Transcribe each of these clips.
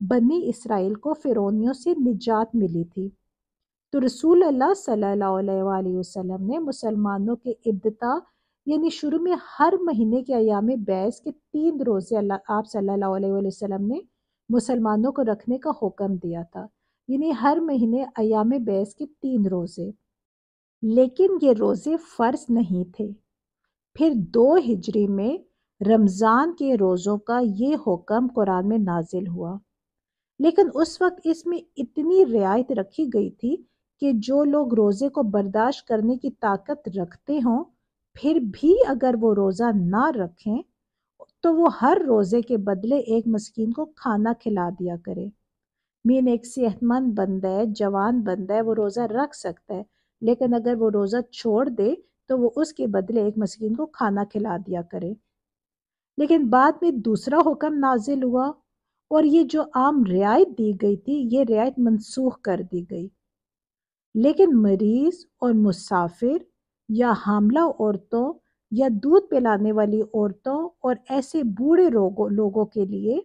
بنی اسرائیل کو فرعونیوں سے نجات ملی تھی۔ تو رسول اللہ صلی اللہ علیہ وآلہ وسلم نے مسلمانوں کے ابتدا یعنی شروع میں ہر مہینے کے ایام بیس کے 3 روزے آپ صلی اللہ علیہ وآلہ وسلم نے مسلمانوں کو رکھنے کا حکم دیا تھا، یعنی ہر مہینے ایام بیس کے 3 روزے، لیکن یہ روزے فرض نہیں تھے۔ پھر 2 ہجری میں رمضان کے روزوں کا یہ حکم قرآن میں نازل ہوا، لیکن اس وقت اس میں اتنی رعایت رکھی گئی تھی کہ جو لوگ روزے کو برداشت کرنے کی طاقت رکھتے ہوں پھر بھی اگر وہ روزہ نہ رکھیں تو وہ ہر روزے کے بدلے ایک مسکین کو کھانا کھلا دیا کرے۔ ایک صحت مند بندہ ہے، جوان بندہ ہے، وہ روزہ رکھ سکتا ہے، لیکن اگر وہ روزہ چھوڑ دے تو وہ اس کے بدلے ایک مسکین کو کھانا کھلا دیا کرے۔ لیکن بعد میں دوسرا حکم نازل ہوا اور یہ جو عام رعایت دی گئی تھی یہ رعایت منسوخ کر دی گئی، لیکن مریض اور مسافر یا حاملہ عورتوں یا دودھ پلانے والی عورتوں اور ایسے بوڑھے لوگوں کے لیے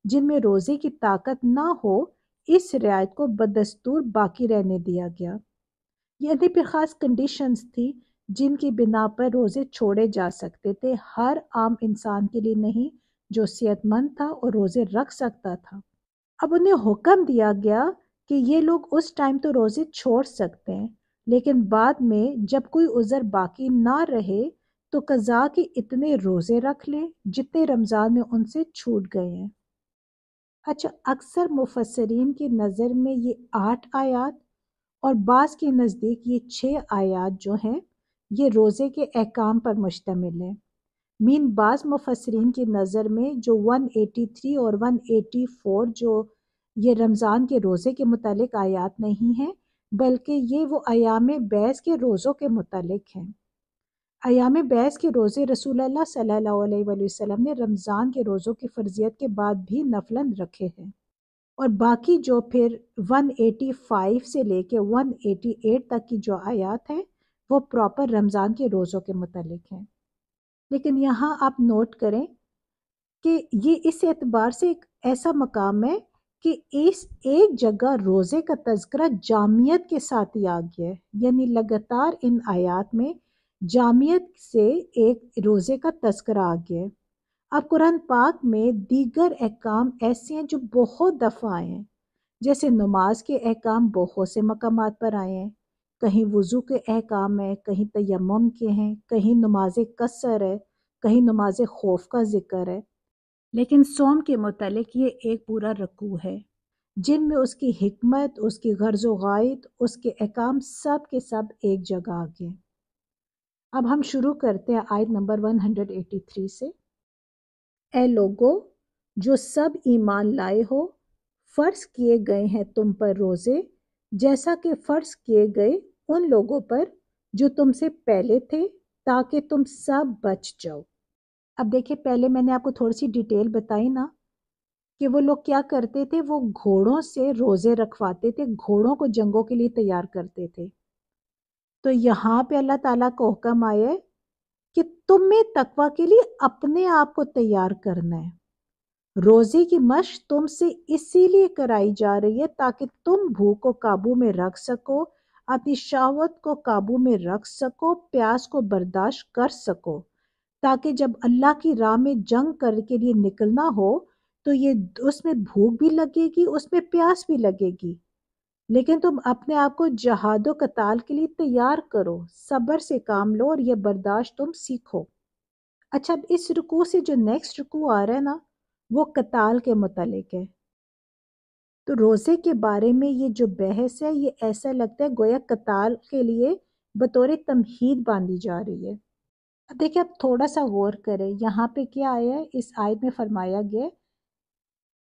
جن میں روزے کی طاقت نہ ہو اس رعایت کو بدستور باقی رہنے دیا گیا۔ یعنی پھر خاص کنڈیشنز تھی جن کی بنا پر روزے چھوڑے جا سکتے تھے، ہر عام انسان کے لیے نہیں جو صحت مند تھا اور روزے رکھ سکتا تھا۔ اب انہیں حکم دیا گیا کہ یہ لوگ اس ٹائم تو روزے چھوڑ سکتے ہیں، لیکن بعد میں جب کوئی عذر باقی نہ رہے تو قضا کے اتنے روزے رکھ لیں جتنے رمضان میں ان سے چھوٹ گئے ہیں۔ اچھا، اکثر مفسرین کی نظر میں یہ 8 آیات اور بعض کے نزدیک یہ 6 آیات جو ہیں یہ روزے کے احکام پر مشتمل ہیں۔ بعض مفسرین کی نظر میں جو 183 اور 184 جو یہ رمضان کے روزے کے متعلق آیات نہیں ہیں بلکہ یہ وہ ایام بیس کے روزوں کے متعلق ہیں۔ ایام بیس کے روزے رسول اللہ صلی اللہ علیہ وآلہ وسلم نے رمضان کے روزوں کی فرضیت کے بعد بھی نفلاً رکھے ہیں، اور باقی جو پھر 185 سے لے کے 188 تک کی جو آیات ہیں وہ پراپر رمضان کے روزوں کے متعلق ہیں۔ لیکن یہاں آپ نوٹ کریں کہ یہ اس اعتبار سے ایک ایسا مقام ہے کہ اس ایک جگہ روزے کا تذکرہ جامعیت کے ساتھ ہی آ گیا ہے، یعنی لگاتار ان آیات میں جامعیت سے ایک روزے کا تذکرہ آ گیا ہے۔ اب قرآن پاک میں دیگر احکام ایسے ہیں جو بہت دفعہ آئے ہیں، جیسے نماز کے احکام بہت سے مقامات پر آئے ہیں، کہیں وضو کے احکام ہیں، کہیں تیمم کے ہیں، کہیں نماز قصر ہے، کہیں نماز خوف کا ذکر ہے، لیکن صوم کے متعلق یہ ایک پورا رکوع ہے جن میں اس کی حکمت، اس کی غرض و غایت، اس کے احکام سب کے سب ایک جگہ آ گئے۔ اب ہم شروع کرتے ہیں آیت نمبر 183 سے۔ اے لوگو جو سب ایمان لائے ہو، فرض کیے گئے ہیں تم پر روزے جیسا کہ فرض کیے گئے ان لوگوں پر جو تم سے پہلے تھے تاکہ تم سب بچ جاؤ۔ اب دیکھیں، پہلے میں نے آپ کو تھوڑی سی ڈیٹیل بتائی نا کہ وہ لوگ کیا کرتے تھے، وہ گھوڑوں سے روزے رکھواتے تھے، گھوڑوں کو جنگوں کے لیے تیار کرتے تھے۔ تو یہاں پہ اللہ تعالیٰ کو حکم آیا ہے کہ تمہیں تقویٰ کے لیے اپنے آپ کو تیار کرنا ہے۔ روزے کی مشق تم سے اسی لیے کرائی جا رہی ہے تاکہ تم بھوک کو قابو میں رکھ سکو، اپنی شہوت کو قابو میں رکھ سکو، پیاس کو برداشت کر سکو، تاکہ جب اللہ کی راہ میں جنگ کر کے لیے نکلنا ہو تو یہ اس میں بھوک بھی لگے گی، اس میں پیاس بھی لگے گی، لیکن تم اپنے آپ کو جہاد و قتال کے لیے تیار کرو، صبر سے کام لو اور یہ برداشت تم سیکھو۔ اچھا، اب اس رکوع سے جو نیکسٹ رکوع آ رہا ہے نا وہ قتال کے متعلق ہے۔ تو روزے کے بارے میں یہ جو بحث ہے یہ ایسا لگتا ہے گویا قتال کے لیے بطور تمہید باندھی جا رہی ہے۔ اب دیکھیں، اب تھوڑا سا غور کریں، یہاں پہ کیا آیا ہے، اس آیت میں فرمایا گیا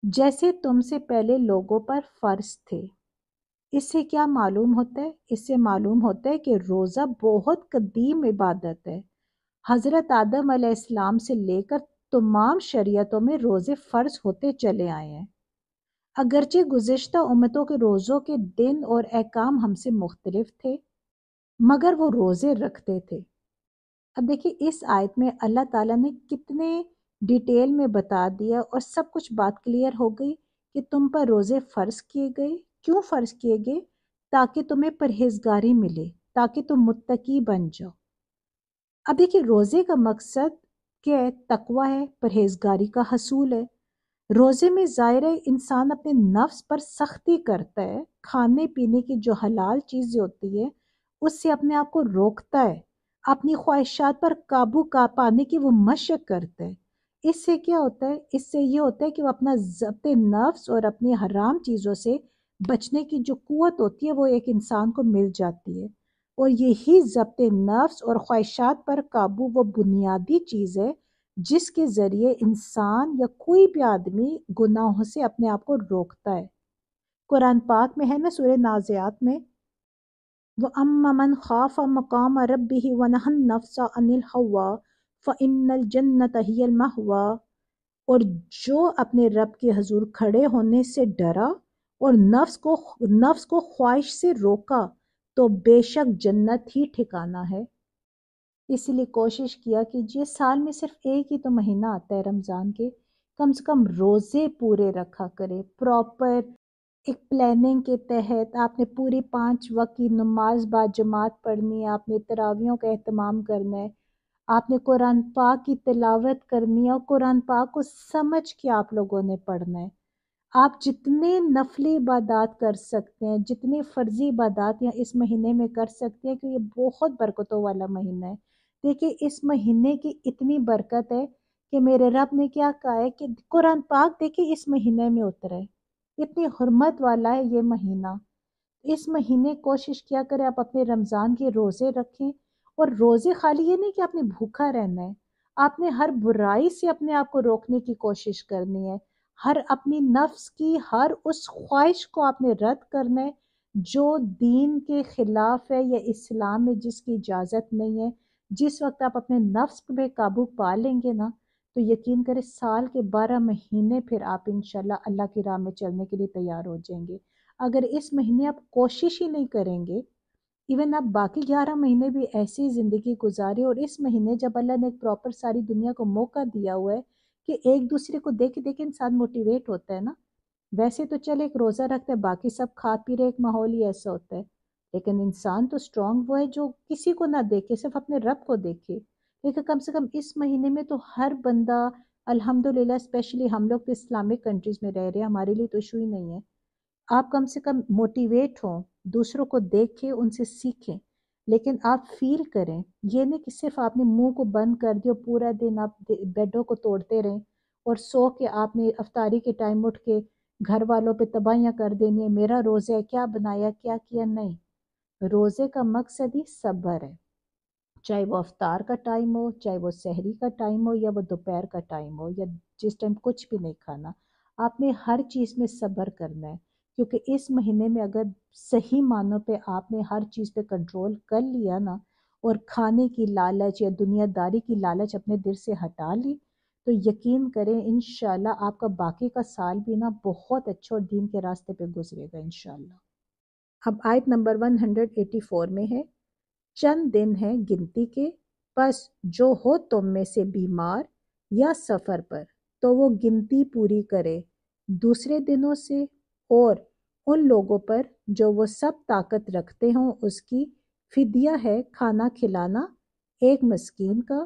جیسے تم سے پہلے لوگوں پر فرض تھے۔ اس سے کیا معلوم ہوتا ہے؟ اس سے معلوم ہوتا ہے کہ روزہ بہت قدیم عبادت ہے۔ حضرت آدم علیہ السلام سے لے کر تمام شریعتوں میں روزے فرض ہوتے چلے آئے ہیں، اگرچہ گزشتہ امتوں کے روزوں کے دن اور احکام ہم سے مختلف تھے مگر وہ روزے رکھتے تھے۔ اب دیکھیں، اس آیت میں اللہ تعالیٰ نے کتنے ڈیٹیل میں بتا دیا اور سب کچھ بات کلیئر ہو گئی کہ تم پر روزے فرض کیے گئے. کیوں فرض کیے گئے؟ تاکہ تمہیں پرہیزگاری ملے، تاکہ تم متقی بن جاؤ. اب دیکھیے روزے کا مقصد کیا ہے؟ تقوی ہے، پرہیزگاری کا حصول ہے. روزے میں ظاہر ہے انسان اپنے نفس پر سختی کرتا ہے، کھانے پینے کی جو حلال چیزیں ہوتی ہے اس سے اپنے آپ کو روکتا ہے، اپنی خواہشات پر قابو پانے کی وہ مشق کرتا ہے. اس سے کیا ہوتا ہے؟ اس سے یہ ہوتا ہے کہ وہ اپنا ضبط نفس اور اپنی حرام چیزوں سے بچنے کی جو قوت ہوتی ہے وہ ایک انسان کو مل جاتی ہے. اور یہی ضبط نفس اور خواہشات پر قابو وہ بنیادی چیز ہے جس کے ذریعے انسان یا کوئی بھی آدمی گناہوں سے اپنے آپ کو روکتا ہے. قرآن پاک میں ہے نا سورہ نازعات میں، وَأَمَّا مَنْ خَافَ مَقَامَ رَبِّهِ وَنَهَى النَّفْسَ عَنِ الْهَوَىٰ فَإِنَّ الْجَنَّةَ هِيَ الْمَأْوَىٰ. اور جو اپنے رب کے حضور کھڑے ہونے سے ڈرا اور نفس کو خواہش سے روکا تو بے شک جنت ہی ٹھکانہ ہے. اسی لیے کوشش کیا کیجیے سال میں صرف ایک ہی تو مہینہ آتا ہے رمضان کے، کم سے کم روزے پورے رکھا کرے. پراپر ایک پلاننگ کے تحت آپ نے پوری 5 وقت کی نماز با جماعت پڑھنی ہے، آپ نے تراویحوں کا اہتمام کرنا ہے، آپ نے قرآن پاک کی تلاوت کرنی ہے اور قرآن پاک کو سمجھ کے آپ لوگوں نے پڑھنا ہے. آپ جتنے نفلی عبادات کر سکتے ہیں، جتنی فرضی عبادات یا اس مہینے میں کر سکتے ہیں کہ یہ بہت برکتوں والا مہینہ ہے. دیکھیں اس مہینے کی اتنی برکت ہے کہ میرے رب نے کیا کہا ہے کہ قرآن پاک دیکھیں اس مہینے میں اترا ہے. اتنی حرمت والا ہے یہ مہینہ. اس مہینے کوشش کیا کریں آپ اپنے رمضان کے روزے رکھیں. اور روزے خالی یہ نہیں کہ آپ نے بھوکا رہنا ہے، آپ نے ہر برائی سے اپنے آپ کو روکنے کی کوشش کرنی ہے. ہر اپنی نفس کی ہر اس خواہش کو آپ نے رد کرنا ہے جو دین کے خلاف ہے یا اسلام میں جس کی اجازت نہیں ہے. جس وقت آپ اپنے نفس پہ قابو پا لیں گے نا تو یقین کریں سال کے 12 مہینے پھر آپ انشاءاللہ اللہ کی راہ میں چلنے کے لیے تیار ہو جائیں گے. اگر اس مہینے آپ کوشش ہی نہیں کریں گے، ایون آپ باقی 11 مہینے بھی ایسی زندگی گزارے، اور اس مہینے جب اللہ نے ایک پراپر ساری دنیا کو موقع دیا ہوا ہے کہ ایک دوسرے کو دیکھ دیکھ انسان موٹیویٹ ہوتا ہے نا. ویسے تو چل ایک روزہ رکھتے ہیں باقی سب کھا پی رہے، ایک ماحول ہی ایسا ہوتا ہے، لیکن انسان تو اسٹرانگ وہ ہے جو کسی کو نہ دیکھے، صرف اپنے رب کو دیکھے. لیکن کم سے کم اس مہینے میں تو ہر بندہ الحمدللہ، اسپیشلی ہم لوگ تو اسلامک کنٹریز میں رہ رہے ہیں، ہمارے لیے تو ایشو ہی نہیں ہے. آپ کم سے کم موٹیویٹ ہوں، دوسروں کو دیکھیں، ان سے سیکھیں، لیکن آپ فیل کریں. یہ نہیں کہ صرف آپ نے منہ کو بند کر دیا پورا دن آپ بیڈوں کو توڑتے رہیں اور سو کے آپ نے افطاری کے ٹائم اٹھ کے گھر والوں پہ تباہیاں کر دینی ہے، میرا روزہ ہے، کیا بنایا کیا کیا. نہیں، روزے کا مقصد ہی صبر ہے. چاہے وہ افطار کا ٹائم ہو، چاہے وہ سحری کا ٹائم ہو، یا وہ دوپہر کا ٹائم ہو، یا جس ٹائم کچھ بھی نہیں کھانا، آپ نے ہر چیز میں صبر کرنا ہے. کیونکہ اس مہینے میں اگر صحیح معنوں پہ آپ نے ہر چیز پہ کنٹرول کر لیا نا اور کھانے کی لالچ یا دنیا داری کی لالچ اپنے دل سے ہٹا لی تو یقین کریں انشاءاللہ آپ کا باقی کا سال بھی نا بہت اچھا اور دین کے راستے پہ گزرے گا انشاءاللہ. اب آیت نمبر 184 میں ہے، چند دن ہیں گنتی کے، پس جو ہو تم میں سے بیمار یا سفر پر تو وہ گنتی پوری کرے دوسرے دنوں سے، اور ان لوگوں پر جو وہ سب طاقت رکھتے ہوں اس کی فدیہ ہے کھانا کھلانا ایک مسکین کا.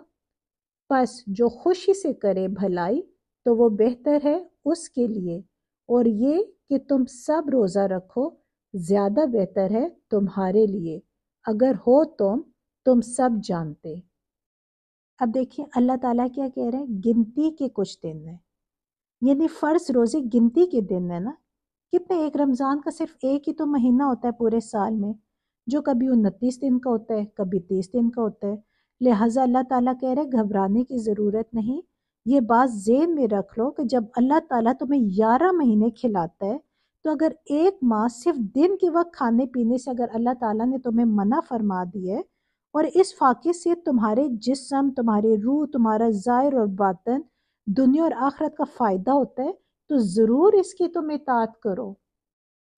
پس جو خوشی سے کرے بھلائی تو وہ بہتر ہے اس کے لیے، اور یہ کہ تم سب روزہ رکھو زیادہ بہتر ہے تمہارے لیے اگر ہو تم سب جانتے. اب دیکھیں اللہ تعالیٰ کیا کہہ رہے ہیں، گنتی کے کچھ دن ہیں، یعنی فرض روزے گنتی کے دن ہے نا. کتنے، ایک رمضان کا صرف ایک ہی تو مہینہ ہوتا ہے پورے سال میں، جو کبھی 29 دن کا ہوتا ہے، کبھی 30 دن کا ہوتا ہے. لہٰذا اللہ تعالیٰ کہہ رہے گھبرانے کی ضرورت نہیں. یہ بات ذہن میں رکھ لو کہ جب اللہ تعالیٰ تمہیں 11 مہینے کھلاتا ہے تو اگر ایک ماہ صرف دن کے وقت کھانے پینے سے اگر اللہ تعالیٰ نے تمہیں منع فرما دی ہے اور اس فاقے سے تمہارے جسم، تمہاری روح، تمہارا ظاہر اور باطن دنیا اور آخرت کا فائدہ ہوتا ہے تو ضرور اس کی تم اطاعت کرو.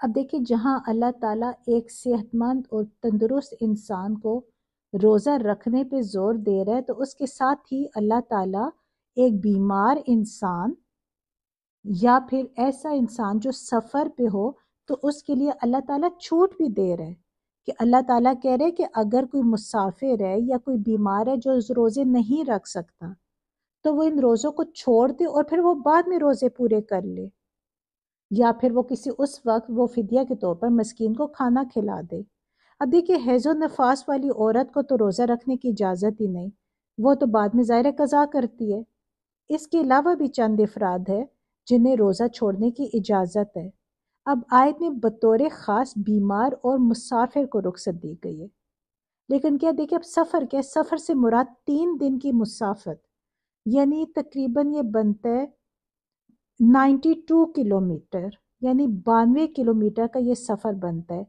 اب دیکھیں جہاں اللہ تعالیٰ ایک صحت مند اور تندرست انسان کو روزہ رکھنے پہ زور دے رہا ہے تو اس کے ساتھ ہی اللہ تعالیٰ ایک بیمار انسان یا پھر ایسا انسان جو سفر پہ ہو تو اس کے لیے اللہ تعالیٰ چھوٹ بھی دے رہے کہ اللہ تعالیٰ کہہ رہے کہ اگر کوئی مسافر ہے یا کوئی بیمار ہے جو روزے نہیں رکھ سکتا تو وہ ان روزوں کو چھوڑ دے اور پھر وہ بعد میں روزے پورے کر لے، یا پھر وہ کسی اس وقت وہ فدیہ کے طور پر مسکین کو کھانا کھلا دے۔ اب دیکھیے حیض و نفاس والی عورت کو تو روزہ رکھنے کی اجازت ہی نہیں، وہ تو بعد میں ظاہر قضا کرتی ہے۔ اس کے علاوہ بھی چند افراد ہے جنہیں روزہ چھوڑنے کی اجازت ہے۔ اب آیت میں بطور خاص بیمار اور مسافر کو رخصت دی گئی ہے، لیکن کیا دیکھیں اب سفر کیا ہے؟ سفر سے مراد 3 دن کی مسافت، یعنی تقریباً یہ بنتا ہے 92 کلومیٹر، یعنی 92 کلومیٹر کا یہ سفر بنتا ہے۔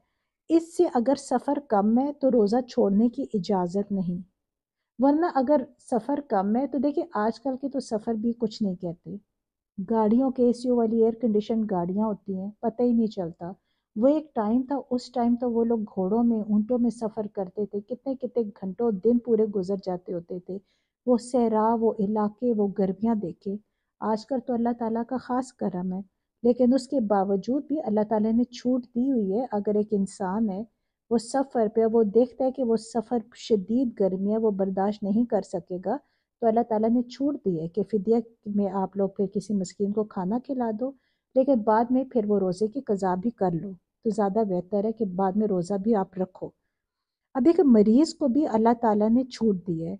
اس سے اگر سفر کم ہے تو روزہ چھوڑنے کی اجازت نہیں، ورنہ اگر سفر کم ہے تو دیکھیں آج کل کے تو سفر بھی کچھ نہیں کہتے، گاڑیوں کے اے سی والی ایئر کنڈیشن گاڑیاں ہوتی ہیں، پتہ ہی نہیں چلتا۔ وہ ایک ٹائم تھا، اس ٹائم تو وہ لوگ گھوڑوں میں اونٹوں میں سفر کرتے تھے، کتنے کتنے گھنٹوں دن پورے گزر جاتے ہوتے تھے، وہ صحرا، وہ علاقے، وہ گرمیاں دیکھے۔ آج کل تو اللہ تعالیٰ کا خاص کرم ہے، لیکن اس کے باوجود بھی اللہ تعالیٰ نے چھوٹ دی ہوئی ہے۔ اگر ایک انسان ہے وہ سفر پہ، وہ دیکھتا ہے کہ وہ سفر شدید گرمی ہے، وہ برداشت نہیں کر سکے گا، تو اللہ تعالیٰ نے چھوٹ دی ہے کہ فدیہ میں آپ لوگ پھر کسی مسکین کو کھانا کھلا دو، لیکن بعد میں پھر وہ روزے کی قضا بھی کر لو، تو زیادہ بہتر ہے کہ بعد میں روزہ بھی آپ رکھو۔ اب ایک مریض کو بھی اللہ تعالیٰ نے چھوٹ دی ہے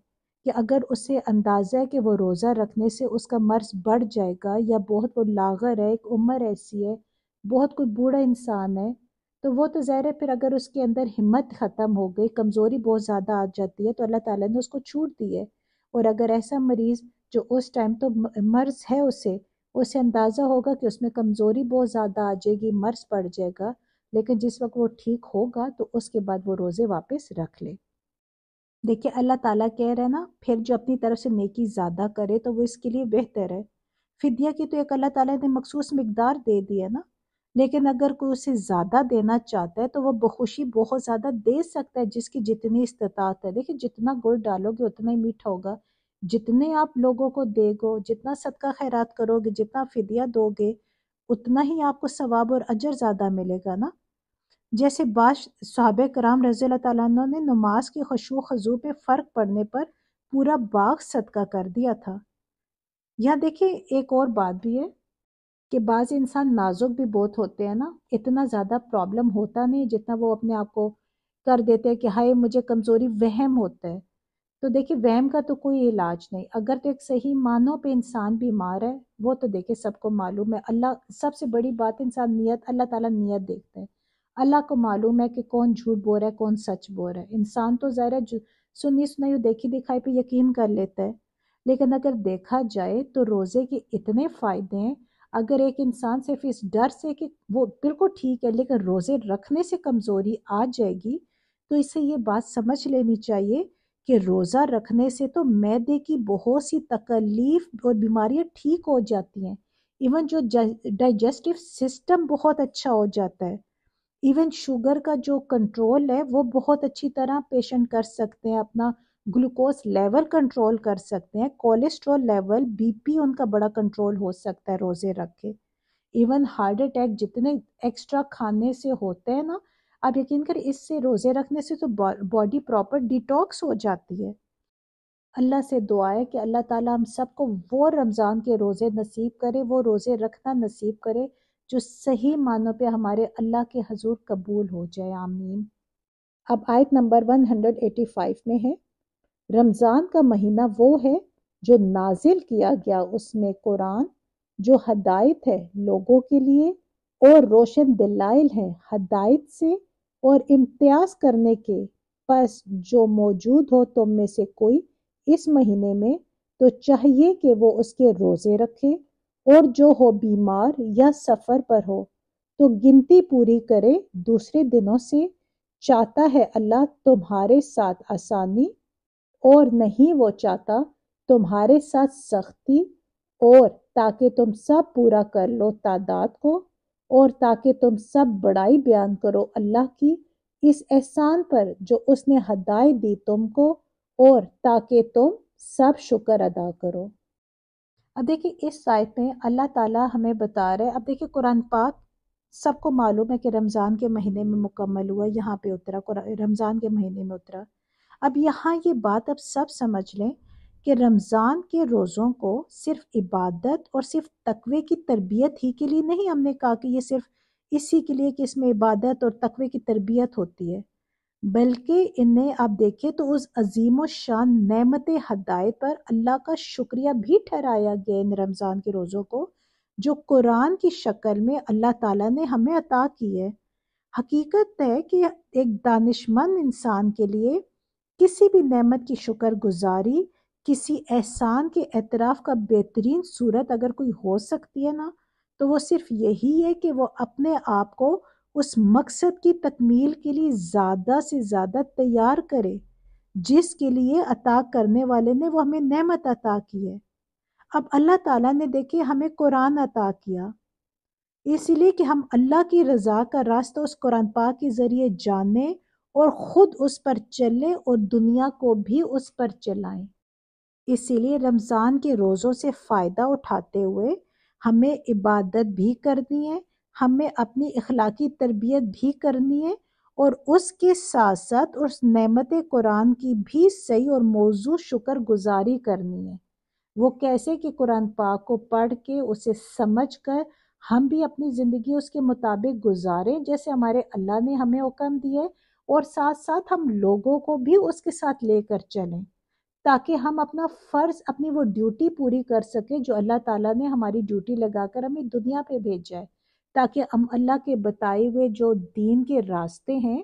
کہ اگر اسے اندازہ ہے کہ وہ روزہ رکھنے سے اس کا مرض بڑھ جائے گا، یا بہت وہ لاغر ہے، ایک عمر ایسی ہے، بہت کوئی بوڑھا انسان ہے، تو وہ تو ظاہر ہے پھر اگر اس کے اندر ہمت ختم ہو گئی، کمزوری بہت زیادہ آ جاتی ہے، تو اللہ تعالیٰ نے اس کو چھوٹ دی ہے۔ اور اگر ایسا مریض جو اس ٹائم تو مرض ہے اسے اندازہ ہوگا کہ اس میں کمزوری بہت زیادہ آ جائے گی، مرض پڑ جائے گا، لیکن جس وقت وہ ٹھیک ہوگا تو اس کے بعد وہ روزے واپس رکھ لے۔ دیکھیے اللہ تعالیٰ کہہ رہے ہیں نا، پھر جو اپنی طرف سے نیکی زیادہ کرے تو وہ اس کے لیے بہتر ہے۔ فدیہ کی تو ایک اللہ تعالیٰ نے مخصوص مقدار دے دی ہے نا، لیکن اگر کوئی اسے زیادہ دینا چاہتا ہے تو وہ بخوشی بہت زیادہ دے سکتا ہے، جس کی جتنی استطاعت ہے۔ دیکھیے جتنا گڑ ڈالو گے اتنا ہی میٹھا ہوگا، جتنے آپ لوگوں کو دے گو، جتنا صدقہ خیرات کرو گے، جتنا فدیہ دو گے، اتنا ہی آپ کو ثواب اور اجر زیادہ ملے گا نا۔ جیسے بعض صحابہ کرام رضی اللہ تعالیٰ عنہ نے نماز کی خشوع و خضوع پہ فرق پڑنے پر پورا باغ صدقہ کر دیا تھا۔ یہاں دیکھیں ایک اور بات بھی ہے کہ بعض انسان نازک بھی بہت ہوتے ہیں نا، اتنا زیادہ پرابلم ہوتا نہیں جتنا وہ اپنے آپ کو کر دیتے ہیں کہ ہائے مجھے کمزوری، وہم ہوتا ہے۔ تو دیکھیں وہم کا تو کوئی علاج نہیں، اگر تو ایک صحیح معنوں پہ انسان بیمار ہے، وہ تو دیکھیں سب کو معلوم ہے، اللہ سب سے بڑی بات انسان نیت، اللہ تعالیٰ نیت دیکھتے ہیں۔ اللہ کو معلوم ہے کہ کون جھوٹ بول رہا ہے، کون سچ بول رہا ہے۔ انسان تو ظاہر ہے سنی سنائی دیکھی دکھائی پہ یقین کر لیتا ہے، لیکن اگر دیکھا جائے تو روزے کے اتنے فائدے ہیں۔ اگر ایک انسان صرف اس ڈر سے کہ وہ بالکل ٹھیک ہے لیکن روزے رکھنے سے کمزوری آ جائے گی، تو اسے یہ بات سمجھ لینی چاہیے کہ روزہ رکھنے سے تو معدے کی بہت سی تکلیف اور بیماریاں ٹھیک ہو جاتی ہیں، ایون جو ڈائجسٹو سسٹم بہت اچھا ہو جاتا ہے، ایون شوگر کا جو کنٹرول ہے وہ بہت اچھی طرح پیشنٹ کر سکتے ہیں، اپنا گلوکوز لیول کنٹرول کر سکتے ہیں، کولیسٹرول لیول، بی پی ان کا بڑا کنٹرول ہو سکتا ہے روزے رکھ کے۔ ایون ہارٹ اٹیک جتنے ایکسٹرا کھانے سے ہوتے ہیں نا، آپ یقین کریں اس سے روزے رکھنے سے تو باڈی پراپر ڈیٹاکس ہو جاتی ہے۔ اللہ سے دعا ہے کہ اللہ تعالیٰ ہم سب کو وہ رمضان کے روزے نصیب کرے، وہ روزے رکھنا نصیب کرے جو صحیح معنوں پہ ہمارے اللہ کے حضور قبول ہو جائے، آمین۔ اب آیت نمبر 185 میں ہے، رمضان کا مہینہ وہ ہے جو نازل کیا گیا اس میں قرآن، جو ہدایت ہے لوگوں کے لیے اور روشن دلائل ہے ہدایت سے اور امتیاز کرنے کے۔ پس جو موجود ہو تم میں سے کوئی اس مہینے میں تو چاہیے کہ وہ اس کے روزے رکھے، اور جو ہو بیمار یا سفر پر ہو تو گنتی پوری کرے دوسرے دنوں سے۔ چاہتا ہے اللہ تمہارے ساتھ آسانی، اور نہیں وہ چاہتا تمہارے ساتھ سختی، اور تاکہ تم سب پورا کر لو تعداد کو، اور تاکہ تم سب بڑائی بیان کرو اللہ کی اس احسان پر جو اس نے ہدایت دی تم کو، اور تاکہ تم سب شکر ادا کرو۔ اب دیکھیں اس آیت میں اللہ تعالیٰ ہمیں بتا رہے ہیں، اب دیکھیں قرآن پاک سب کو معلوم ہے کہ رمضان کے مہینے میں مکمل ہوا، یہاں پہ اترا، رمضان کے مہینے میں اترا۔ اب یہاں یہ بات اب سب سمجھ لیں کہ رمضان کے روزوں کو صرف عبادت اور صرف تقوی کی تربیت ہی کے لیے نہیں ہم نے کہا کہ یہ صرف اسی کے لیے کہ اس میں عبادت اور تقوی کی تربیت ہوتی ہے، بلکہ انہیں آپ دیکھیں تو اس عظیم و شان نعمت ہدایت پر اللہ کا شکریہ بھی ٹھہرایا گیا ان رمضان کے روزوں کو، جو قرآن کی شکل میں اللہ تعالیٰ نے ہمیں عطا کی ہے۔ حقیقت ہے کہ ایک دانشمند انسان کے لیے کسی بھی نعمت کی شکر گزاری، کسی احسان کے اعتراف کا بہترین صورت اگر کوئی ہو سکتی ہے نا، تو وہ صرف یہی ہے کہ وہ اپنے آپ کو اس مقصد کی تکمیل کے لیے زیادہ سے زیادہ تیار کرے جس کے لیے عطا کرنے والے نے وہ ہمیں نعمت عطا کی ہے۔ اب اللہ تعالیٰ نے دیکھے ہمیں قرآن عطا کیا، اس لیے کہ ہم اللہ کی رضا کا راستہ اس قرآن پاک کے ذریعے جانیں اور خود اس پر چلیں اور دنیا کو بھی اس پر چلائیں۔ اسی لیے رمضان کے روزوں سے فائدہ اٹھاتے ہوئے ہمیں عبادت بھی کرنی ہے، ہمیں اپنی اخلاقی تربیت بھی کرنی ہے، اور اس کے ساتھ ساتھ اس نعمت قرآن کی بھی صحیح اور موضوع شکر گزاری کرنی ہے۔ وہ کیسے کہ قرآن پاک کو پڑھ کے اسے سمجھ کر ہم بھی اپنی زندگی اس کے مطابق گزاریں جیسے ہمارے اللہ نے ہمیں حکم دیے، اور ساتھ ساتھ ہم لوگوں کو بھی اس کے ساتھ لے کر چلیں تاکہ ہم اپنا فرض، اپنی وہ ڈیوٹی پوری کر سکیں جو اللہ تعالیٰ نے ہماری ڈیوٹی لگا کر ہمیں دنیا پہ بھیجا ہے، تاکہ ہم اللہ کے بتائے ہوئے جو دین کے راستے ہیں،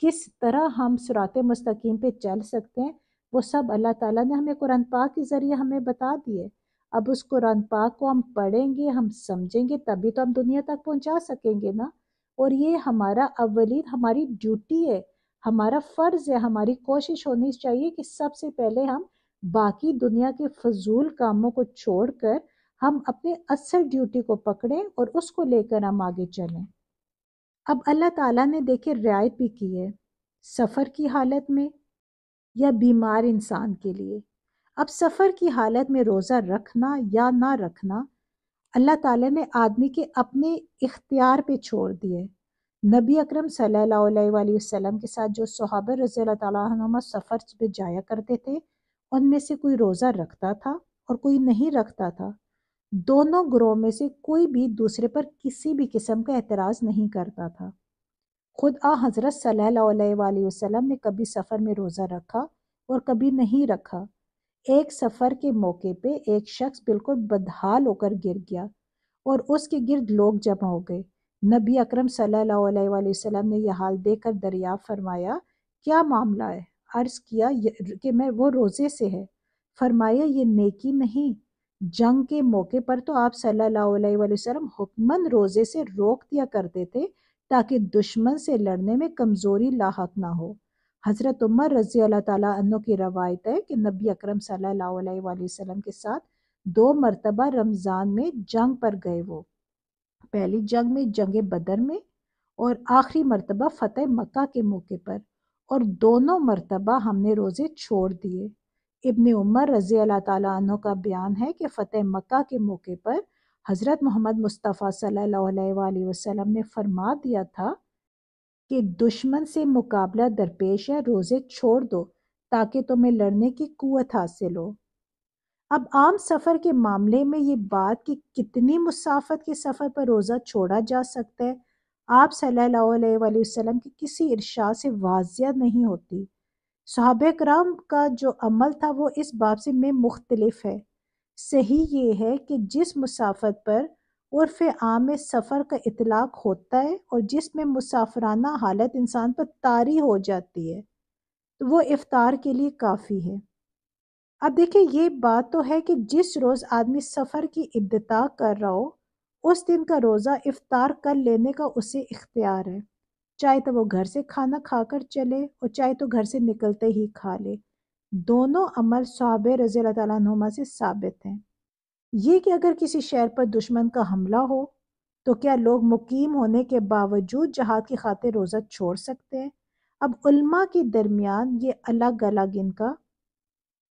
کس طرح ہم صراط مستقیم پہ چل سکتے ہیں، وہ سب اللہ تعالیٰ نے ہمیں قرآن پاک کے ذریعے ہمیں بتا دیے۔ اب اس قرآن پاک کو ہم پڑھیں گے، ہم سمجھیں گے، تبھی تو ہم دنیا تک پہنچا سکیں گے نا، اور یہ ہمارا اولین ہماری ڈیوٹی ہے، ہمارا فرض ہے، ہماری کوشش ہونی چاہیے کہ سب سے پہلے ہم باقی دنیا کے فضول کاموں کو چھوڑ کر ہم اپنے اصل ڈیوٹی کو پکڑیں اور اس کو لے کر ہم آگے چلیں۔ اب اللہ تعالیٰ نے دیکھے رعایت بھی کی ہے سفر کی حالت میں یا بیمار انسان کے لیے۔ اب سفر کی حالت میں روزہ رکھنا یا نہ رکھنا اللہ تعالیٰ نے آدمی کے اپنے اختیار پہ چھوڑ دیے۔ نبی اکرم صلی اللہ علیہ وآلہ وسلم کے ساتھ جو صحابہ رضی اللہ تعالیٰ عنہم سفر پہ جایا کرتے تھے، ان میں سے کوئی روزہ رکھتا تھا اور کوئی نہیں رکھتا تھا۔ دونوں گروہ میں سے کوئی بھی دوسرے پر کسی بھی قسم کا اعتراض نہیں کرتا تھا۔ خود حضرت صلی اللہ علیہ وآلہ وسلم نے کبھی سفر میں روزہ رکھا اور کبھی نہیں رکھا۔ ایک سفر کے موقع پہ ایک شخص بالکل بدحال ہو کر گر گیا اور اس کے گرد لوگ جمع ہو گئے۔ نبی اکرم صلی اللہ علیہ وآلہ وسلم نے یہ حال دیکھ کر دریافت فرمایا، کیا معاملہ ہے؟ عرض کیا کہ میں وہ روزے سے ہے۔ فرمایا یہ نیکی نہیں۔ جنگ کے موقع پر تو آپ صلی اللہ علیہ وآلہ وسلم حکماً روزے سے روک دیا کرتے تھے تاکہ دشمن سے لڑنے میں کمزوری لاحق نہ ہو۔ حضرت عمر رضی اللہ تعالیٰ عنہ کی روایت ہے کہ نبی اکرم صلی اللہ علیہ وآلہ وسلم کے ساتھ 2 مرتبہ رمضان میں جنگ پر گئے، وہ پہلی جنگ میں جنگ بدر میں اور آخری مرتبہ فتح مکہ کے موقع پر، اور دونوں مرتبہ ہم نے روزے چھوڑ دیے۔ ابن عمر رضی اللہ تعالیٰ عنہ کا بیان ہے کہ فتح مکہ کے موقع پر حضرت محمد مصطفیٰ صلی اللہ علیہ وآلہ وسلم نے فرما دیا تھا کہ دشمن سے مقابلہ درپیش ہے، روزے چھوڑ دو تاکہ تمہیں لڑنے کی قوت حاصل ہو۔ اب عام سفر کے معاملے میں یہ بات کہ کتنی مسافت کے سفر پر روزہ چھوڑا جا سکتا ہے، آپ صلی اللہ علیہ وآلہ وسلم کی کسی ارشاد سے واضح نہیں ہوتی۔ صحابہ کرام کا جو عمل تھا وہ اس باب سے میں مختلف ہے۔ صحیح یہ ہے کہ جس مسافت پر عرف عام میں سفر کا اطلاق ہوتا ہے اور جس میں مسافرانہ حالت انسان پر طاری ہو جاتی ہے، تو وہ افطار کے لیے کافی ہے۔ اب دیکھیں یہ بات تو ہے کہ جس روز آدمی سفر کی ابتدا کر رہا ہو اس دن کا روزہ افطار کر لینے کا اسے اختیار ہے، چاہے تو وہ گھر سے کھانا کھا کر چلے اور چاہے تو گھر سے نکلتے ہی کھا لے۔ دونوں عمل صحابہ رضی اللہ تعالیٰ عنہما سے ثابت ہیں۔ یہ کہ اگر کسی شہر پر دشمن کا حملہ ہو تو کیا لوگ مقیم ہونے کے باوجود جہاد کی خاطر روزہ چھوڑ سکتے ہیں؟ اب علماء کے درمیان یہ الگ الگ ان کا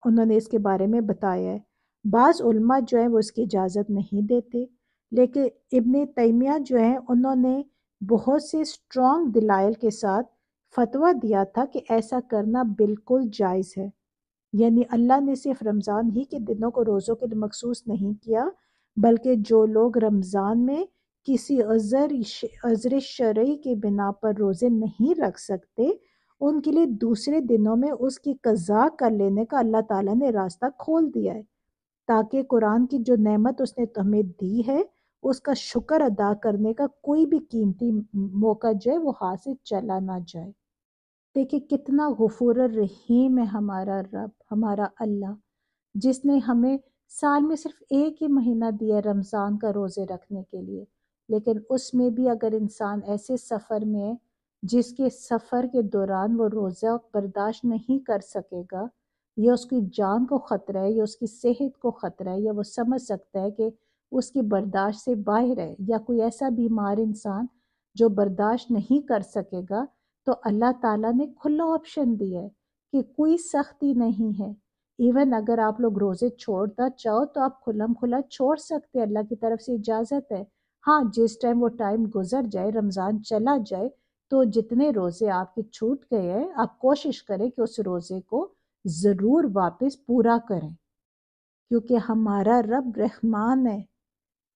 انہوں نے اس کے بارے میں بتایا ہے۔ بعض علماء جو ہیں وہ اس کی اجازت نہیں دیتے، لیکن ابن تیمیہ جو ہیں انہوں نے بہت سے اسٹرانگ دلائل کے ساتھ فتویٰ دیا تھا کہ ایسا کرنا بالکل جائز ہے۔ یعنی اللہ نے صرف رمضان ہی کے دنوں کو روزوں کے لیے مخصوص نہیں کیا، بلکہ جو لوگ رمضان میں کسی عذر شرعی کے بنا پر روزے نہیں رکھ سکتے، ان کے لیے دوسرے دنوں میں اس کی قضا کر لینے کا اللہ تعالیٰ نے راستہ کھول دیا ہے، تاکہ قرآن کی جو نعمت اس نے ہمیں دی ہے اس کا شکر ادا کرنے کا کوئی بھی قیمتی موقع جو ہے وہ ہاتھ سے چلا نہ جائے۔ دیکھیں کتنا غفور الرحیم ہے ہمارا رب، ہمارا اللہ، جس نے ہمیں سال میں صرف ایک ہی مہینہ دیا رمضان کا روزے رکھنے کے لیے، لیکن اس میں بھی اگر انسان ایسے سفر میں ہے جس کے سفر کے دوران وہ روزہ برداشت نہیں کر سکے گا، یا اس کی جان کو خطرہ ہے یا اس کی صحت کو خطرہ ہے، یا وہ سمجھ سکتا ہے کہ اس کی برداشت سے باہر ہے، یا کوئی ایسا بیمار انسان جو برداشت نہیں کر سکے گا، تو اللہ تعالیٰ نے کھلا آپشن دیا ہے کہ کوئی سختی نہیں ہے۔ ایون اگر آپ لوگ روزے چھوڑنا چاہو تو آپ کھلم کھلا چھوڑ سکتے، اللہ کی طرف سے اجازت ہے۔ ہاں جس ٹائم وہ ٹائم گزر جائے، رمضان چلا جائے، تو جتنے روزے آپ کے چھوٹ گئے ہیں آپ کوشش کریں کہ اس روزے کو ضرور واپس پورا کریں، کیونکہ ہمارا رب رحمان ہے،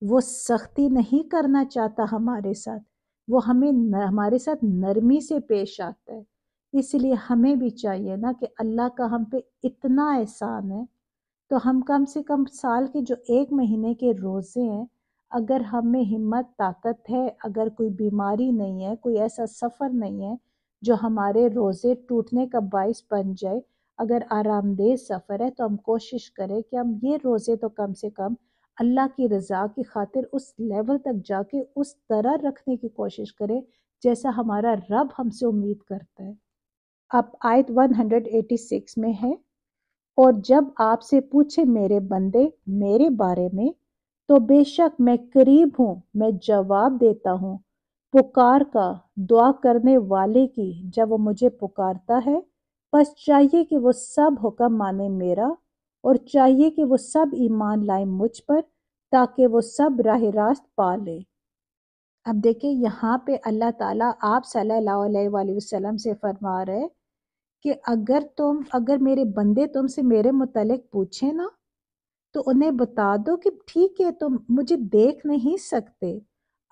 وہ سختی نہیں کرنا چاہتا ہمارے ساتھ، وہ ہمارے ساتھ نرمی سے پیش آتا ہے۔ اس لیے ہمیں بھی چاہیے نا کہ اللہ کا ہم پہ اتنا احسان ہے، تو ہم کم سے کم سال کے جو ایک مہینے کے روزے ہیں، اگر ہمیں ہمت طاقت ہے، اگر کوئی بیماری نہیں ہے، کوئی ایسا سفر نہیں ہے جو ہمارے روزے ٹوٹنے کا باعث بن جائے، اگر آرام دہ سفر ہے تو ہم کوشش کریں کہ ہم یہ روزے تو کم سے کم اللہ کی رضا کی خاطر اس لیول تک جا کے اس طرح رکھنے کی کوشش کریں جیسا ہمارا رب ہم سے امید کرتا ہے۔ اب آیت 186 میں ہے، اور جب آپ سے پوچھے میرے بندے میرے بارے میں تو بے شک میں قریب ہوں، میں جواب دیتا ہوں پکار کا، دعا کرنے والے کی جب وہ مجھے پکارتا ہے۔ بس چاہیے کہ وہ سب حکم مانے میرا، اور چاہیے کہ وہ سب ایمان لائیں مجھ پر، تاکہ وہ سب راہ راست پا لے۔ اب دیکھیں یہاں پہ اللہ تعالیٰ آپ صلی اللہ علیہ وآلہ وسلم سے فرما رہے کہ اگر میرے بندے تم سے میرے متعلق پوچھیں نا تو انہیں بتا دو کہ ٹھیک ہے تم مجھے دیکھ نہیں سکتے،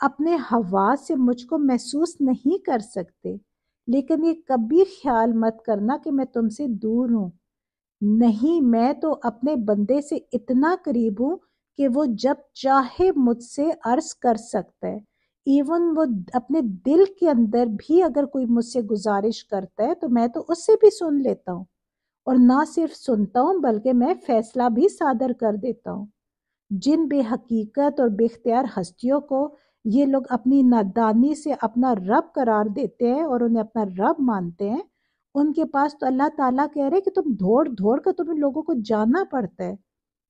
اپنے حواس سے مجھ کو محسوس نہیں کر سکتے، لیکن یہ کبھی خیال مت کرنا کہ میں تم سے دور ہوں، نہیں، میں تو اپنے بندے سے اتنا قریب ہوں کہ وہ جب چاہے مجھ سے عرض کر سکتا ہے، ایون وہ اپنے دل کے اندر بھی اگر کوئی مجھ سے گزارش کرتا ہے تو میں تو اس سے بھی سن لیتا ہوں، اور نہ صرف سنتا ہوں بلکہ میں فیصلہ بھی صادر کر دیتا ہوں۔ جن بے حقیقت اور بے اختیار ہستیوں کو یہ لوگ اپنی نادانی سے اپنا رب قرار دیتے ہیں اور انہیں اپنا رب مانتے ہیں، ان کے پاس تو اللہ تعالیٰ کہہ رہے کہ تم دھوڑ دھوڑ کر تمہیں لوگوں کو جاننا پڑتا ہے،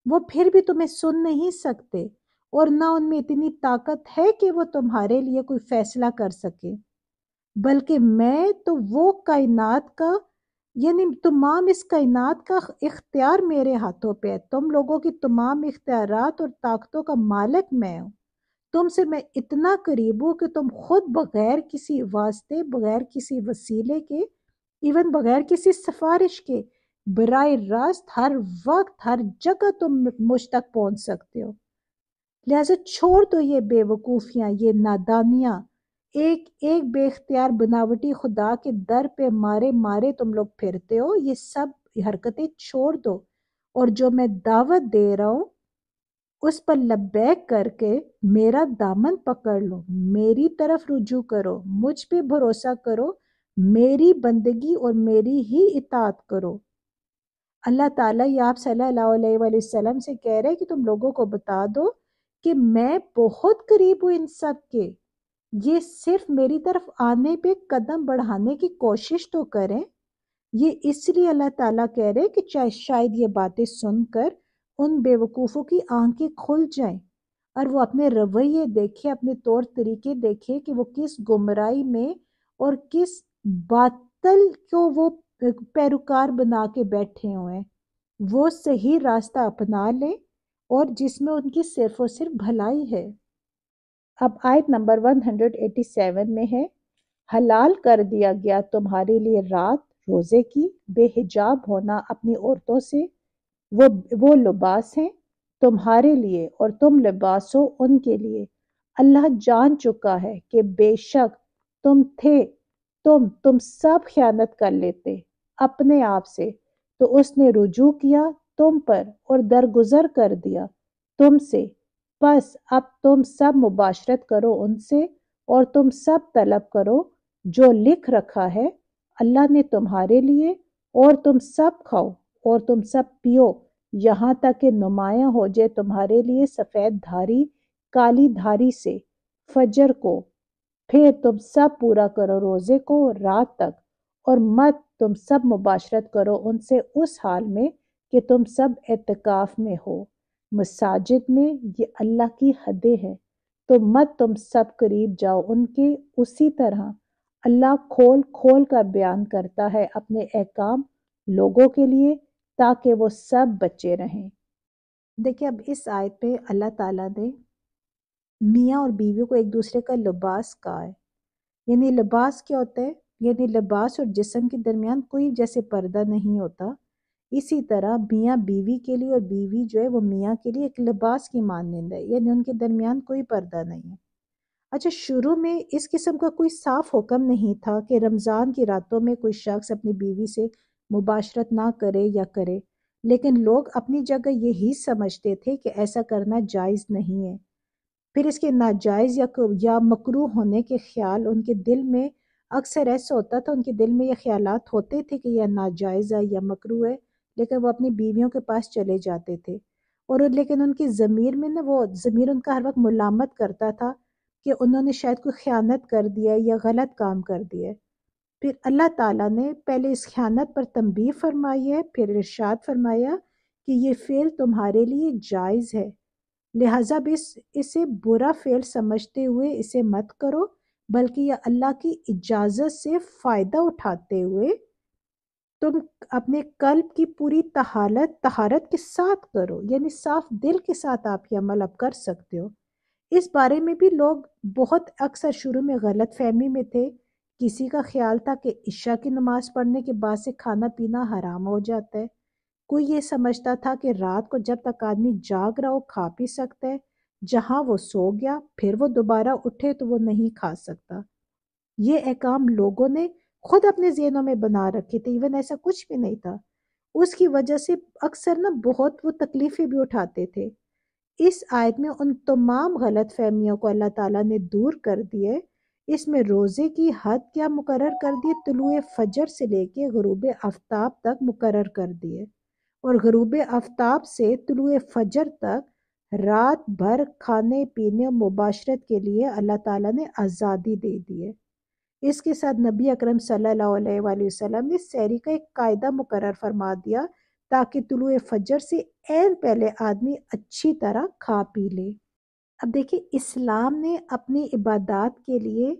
وہ پھر بھی تمہیں سن نہیں سکتے، اور نہ ان میں اتنی طاقت ہے کہ وہ تمہارے لیے کوئی فیصلہ کر سکے، بلکہ میں تو وہ کائنات کا یعنی تمام اس کائنات کا اختیار میرے ہاتھوں پہ ہے، تم لوگوں کی تمام اختیارات اور طاقتوں کا مالک میں ہوں، تم سے میں اتنا قریب ہوں کہ تم خود بغیر کسی واسطے، بغیر کسی وسیلے کے، ایون بغیر کسی سفارش کے براہ راست ہر وقت ہر جگہ تم مجھ تک پہنچ سکتے ہو۔ لہذا چھوڑ دو یہ بے وقوفیاں، یہ نادانیاں، ایک ایک بے اختیار بناوٹی خدا کے در پہ مارے مارے تم لوگ پھرتے ہو، یہ سب حرکتیں چھوڑ دو، اور جو میں دعوت دے رہا ہوں اس پر لبیک کر کے میرا دامن پکڑ لو، میری طرف رجوع کرو، مجھ پہ بھروسہ کرو، میری بندگی اور میری ہی اطاعت کرو۔ اللہ تعالیٰ یہ آپ صلی اللہ علیہ وآلہ وسلم سے کہہ رہے کہ تم لوگوں کو بتا دو کہ میں بہت قریب ہوں ان سب کے، یہ صرف میری طرف آنے پہ قدم بڑھانے کی کوشش تو کریں۔ یہ اس لیے اللہ تعالیٰ کہہ رہے کہ شاید یہ باتیں سن کر ان بے وقوفوں کی آنکھیں کھل جائیں اور وہ اپنے رویے دیکھے، اپنے طور طریقے دیکھے کہ وہ کس گمراہی میں اور کس باطل کو وہ پیروکار بنا کے بیٹھے ہوئے ہیں، وہ صحیح راستہ اپنا لیں اور جس میں ان کی صرف اور صرف بھلائی ہے۔ اب آیت نمبر 187 میں ہے، حلال کر دیا گیا تمہارے لیے رات روزے کی، بے حجاب ہونا اپنی عورتوں سے، وہ لباس ہیں تمہارے لیے اور تم لباس ہو ان کے لیے۔ اللہ جان چکا ہے کہ بے شک تم سب خیانت کر لیتے اپنے آپ سے، تو اس نے رجوع کیا تم پر اور درگزر کر دیا تم سے، بس اب تم سب مباشرت کرو ان سے اور تم سب طلب کرو جو لکھ رکھا ہے اللہ نے تمہارے لیے، اور تم سب کھاؤ اور تم سب پیو یہاں تک کہ نمایاں ہو جائے تمہارے لیے سفید دھاری کالی دھاری سے فجر کو، پھر تم سب پورا کرو روزے کو رات تک، اور مت تم سب مباشرت کرو ان سے اس حال میں کہ تم سب اعتکاف میں ہو مساجد میں، یہ اللہ کی حدیں ہیں، تو مت تم سب قریب جاؤ ان کے۔ اسی طرح اللہ کھول کھول کر بیان کرتا ہے اپنے احکام لوگوں کے لیے تاکہ وہ سب بچے رہیں۔ دیکھیں اب اس آیت پہ اللہ تعالیٰ نے میاں اور بیوی کو ایک دوسرے کا لباس کہا ہے۔ یعنی لباس کیا ہوتا ہے؟ یعنی لباس اور جسم کے درمیان کوئی جیسے پردہ نہیں ہوتا، اسی طرح میاں بیوی کے لیے اور بیوی جو ہے وہ میاں کے لیے ایک لباس کی مانند ہے، یعنی ان کے درمیان کوئی پردہ نہیں ہے۔ اچھا، شروع میں اس قسم کا کوئی صاف حکم نہیں تھا کہ رمضان کی راتوں میں کوئی شخص اپنی بیوی سے مباشرت نہ کرے یا کرے، لیکن لوگ اپنی جگہ یہی سمجھتے تھے کہ ایسا کرنا جائز نہیں ہے۔ پھر اس کے ناجائز یا مکروہ ہونے کے خیال ان کے دل میں اکثر ایسا ہوتا تھا، ان کے دل میں یہ خیالات ہوتے تھے کہ یہ ناجائز ہے یا مکروہ ہے، لیکن وہ اپنی بیویوں کے پاس چلے جاتے تھے، اور لیکن ان کی ضمیر میں وہ ضمیر ان کا ہر وقت ملامت کرتا تھا کہ انہوں نے شاید کوئی خیانت کر دیا یا غلط کام کر دیا۔ پھر اللہ تعالیٰ نے پہلے اس خیانت پر تنبیہ فرمائی ہے، پھر ارشاد فرمایا کہ یہ فعل تمہارے لیے جائز ہے، لہٰذا بھی اسے برا فعل سمجھتے ہوئے اسے مت کرو، بلکہ یہ اللہ کی اجازت سے فائدہ اٹھاتے ہوئے تم اپنے قلب کی پوری طہارت کے ساتھ کرو، یعنی صاف دل کے ساتھ آپ یہ عمل اب کر سکتے ہو۔ اس بارے میں بھی لوگ بہت اکثر شروع میں غلط فہمی میں تھے، کسی کا خیال تھا کہ عشاء کی نماز پڑھنے کے بعد سے کھانا پینا حرام ہو جاتا ہے، کوئی یہ سمجھتا تھا کہ رات کو جب تک آدمی جاگ رہا ہو کھا پی سکتا ہے، جہاں وہ سو گیا پھر وہ دوبارہ اٹھے تو وہ نہیں کھا سکتا۔ یہ احکام لوگوں نے خود اپنے ذہنوں میں بنا رکھے تھے، ایون ایسا کچھ بھی نہیں تھا، اس کی وجہ سے اکثر بہت وہ تکلیفیں بھی اٹھاتے تھے۔ اس آیت میں ان تمام غلط فہمیوں کو اللہ تعالیٰ نے دور کر دیے۔ اس میں روزے کی حد کیا مقرر کر دیے؟ طلوع فجر سے لے کے غروب آفتاب تک مقرر کر دیے، اور غروب آفتاب سے طلوع فجر تک رات بھر کھانے پینے اور مباشرت کے لیے اللہ تعالیٰ نے آزادی دے دی ہے۔ اس کے ساتھ نبی اکرم صلی اللہ علیہ وآلہ وسلم نے سحری کا ایک قاعدہ مقرر فرما دیا تاکہ طلوع فجر سے عین پہلے آدمی اچھی طرح کھا پی لے۔ اب دیکھیں اسلام نے اپنی عبادات کے لیے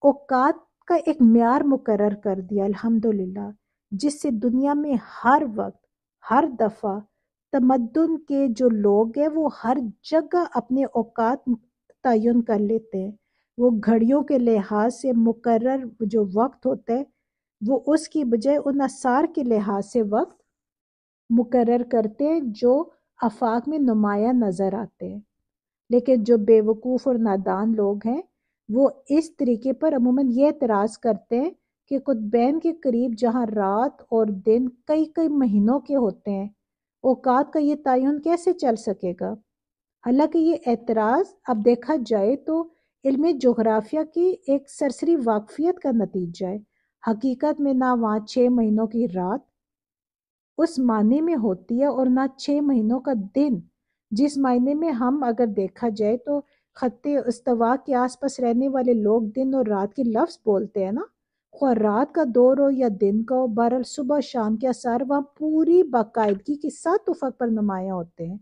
اوقات کا ایک معیار مقرر کر دیا الحمدللہ، جس سے دنیا میں ہر وقت ہر دفعہ تمدن کے جو لوگ ہیں وہ ہر جگہ اپنے اوقات تعین کر لیتے ہیں، وہ گھڑیوں کے لحاظ سے مقرر جو وقت ہوتا ہے وہ اس کی بجائے ان اثار کے لحاظ سے وقت مقرر کرتے ہیں جو آفاق میں نمایاں نظر آتے ہیں۔ لیکن جو بے وقوف اور نادان لوگ ہیں وہ اس طریقے پر عموماً یہ اعتراض کرتے ہیں کہ قطبین کے قریب جہاں رات اور دن کئی کئی مہینوں کے ہوتے ہیں، اوقات کا یہ تعین کیسے چل سکے گا؟ حالانکہ یہ اعتراض اب دیکھا جائے تو علم جغرافیہ کی ایک سرسری واقفیت کا نتیجہ ہے۔ حقیقت میں نہ وہاں 6 مہینوں کی رات اس معنی میں ہوتی ہے اور نہ 6 مہینوں کا دن جس معنی میں ہم اگر دیکھا جائے تو خط استوا کے آس پاس رہنے والے لوگ دن اور رات کے لفظ بولتے ہیں نا، خواہ رات کا دور ہو یا دن کا ہو، بہرحال صبح شام کے اثار وہاں پوری باقاعدگی کے ساتھ افق پر نمایاں ہوتے ہیں،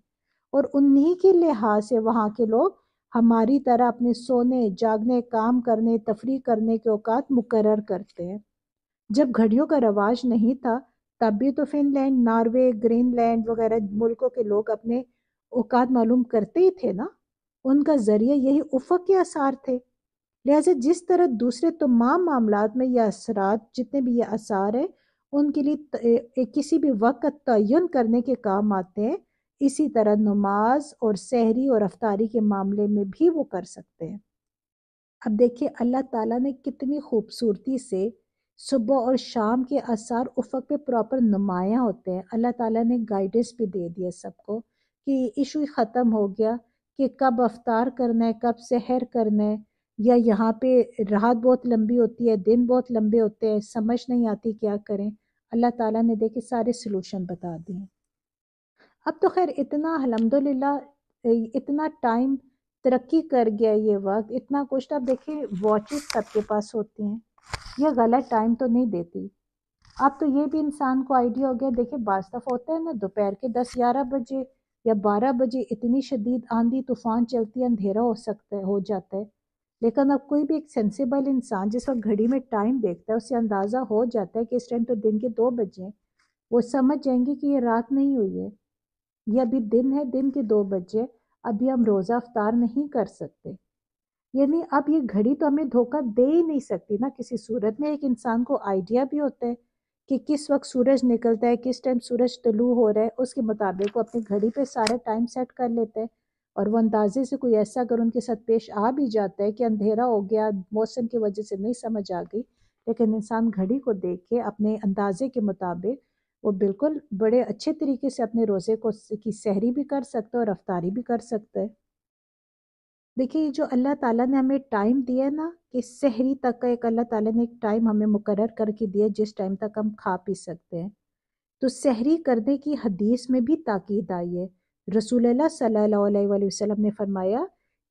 اور انہی کے لحاظ سے وہاں کے لوگ ہماری طرح اپنے سونے جاگنے کام کرنے تفریح کرنے کے اوقات مقرر کرتے ہیں۔ جب گھڑیوں کا رواج نہیں تھا تب بھی تو Finland, Norway, Greenland وغیرہ ملکوں کے لوگ اپنے اوقات معلوم کرتے ہی تھے نا، ان کا ذریعہ یہی افق کے آثار تھے۔ لہٰذا جس طرح دوسرے تمام معاملات میں یہ اثرات جتنے بھی یہ آثار ہیں ان کے لیے کسی بھی وقت کا تعین کرنے کے کام آتے ہیں، اسی طرح نماز اور سحری اور افطاری کے معاملے میں بھی وہ کر سکتے ہیں۔ اب دیکھیے اللہ تعالیٰ نے کتنی خوبصورتی سے صبح اور شام کے آثار افق پہ پراپر نمایاں ہوتے ہیں۔ اللہ تعالیٰ نے گائیڈنس بھی دے دیا سب کو کہ ایشو ہی ختم ہو گیا کہ کب افطار کرنا ہے، کب سحر کرنا ہے، یا یہاں پہ رات بہت لمبی ہوتی ہے، دن بہت لمبے ہوتے ہیں، سمجھ نہیں آتی کیا کریں۔ اللہ تعالیٰ نے دیکھے سارے سلوشن بتا دیے۔ اب تو خیر اتنا الحمدللہ اتنا ٹائم ترقی کر گیا، یہ وقت اتنا کچھ، اب دیکھیں واچز سب کے پاس ہوتی ہیں، یہ غلط ٹائم تو نہیں دیتی۔ اب تو یہ بھی انسان کو آئیڈیا ہو گیا، دیکھیں بعض دفعہ ہوتا ہے نا دوپہر کے 10-11 بجے یا 12 بجے اتنی شدید آندھی طوفان چلتی ہے، اندھیرا ہو جاتا ہے، لیکن اب کوئی بھی ایک سینسیبل انسان جس وقت گھڑی میں ٹائم دیکھتا ہے اسے اندازہ ہو جاتا ہے کہ اس ٹائم تو دن کے 2 بجے، وہ سمجھ جائیں گے کہ یہ رات نہیں ہوئی ہے، یہ ابھی دن ہے، دن کے 2 بجے، ابھی ہم روزہ افطار نہیں کر سکتے۔ یعنی اب یہ گھڑی تو ہمیں دھوکہ دے ہی نہیں سکتی نا کسی صورت میں۔ ایک انسان کو آئیڈیا بھی ہوتا ہے کہ کس وقت سورج نکلتا ہے، کس ٹائم سورج طلوع ہو رہا ہے، اس کے مطابق وہ اپنی گھڑی پہ سارے ٹائم سیٹ کر لیتے ہیں، اور وہ اندازے سے کوئی ایسا اگر ان کے ساتھ پیش آ بھی جاتا ہے کہ اندھیرا ہو گیا موسم کی وجہ سے نہیں سمجھ آ گئی، لیکن انسان گھڑی کو دیکھ کے اپنے اندازے کے مطابق وہ بالکل بڑے اچھے طریقے سے اپنے روزے کی سحری بھی کر سکتا ہے اور افطاری بھی کر سکتا ہے۔ دیکھیے جو اللہ تعالیٰ نے ہمیں ٹائم دیا ہے نا کہ سحری تک کا ایک اللہ تعالیٰ نے ایک ٹائم ہمیں مقرر کر کے دیا جس ٹائم تک ہم کھا پی سکتے ہیں، تو سحری کرنے کی حدیث میں بھی تاکید آئی ہے۔ رسول اللہ صلی اللہ علیہ وآلہ وسلم نے فرمایا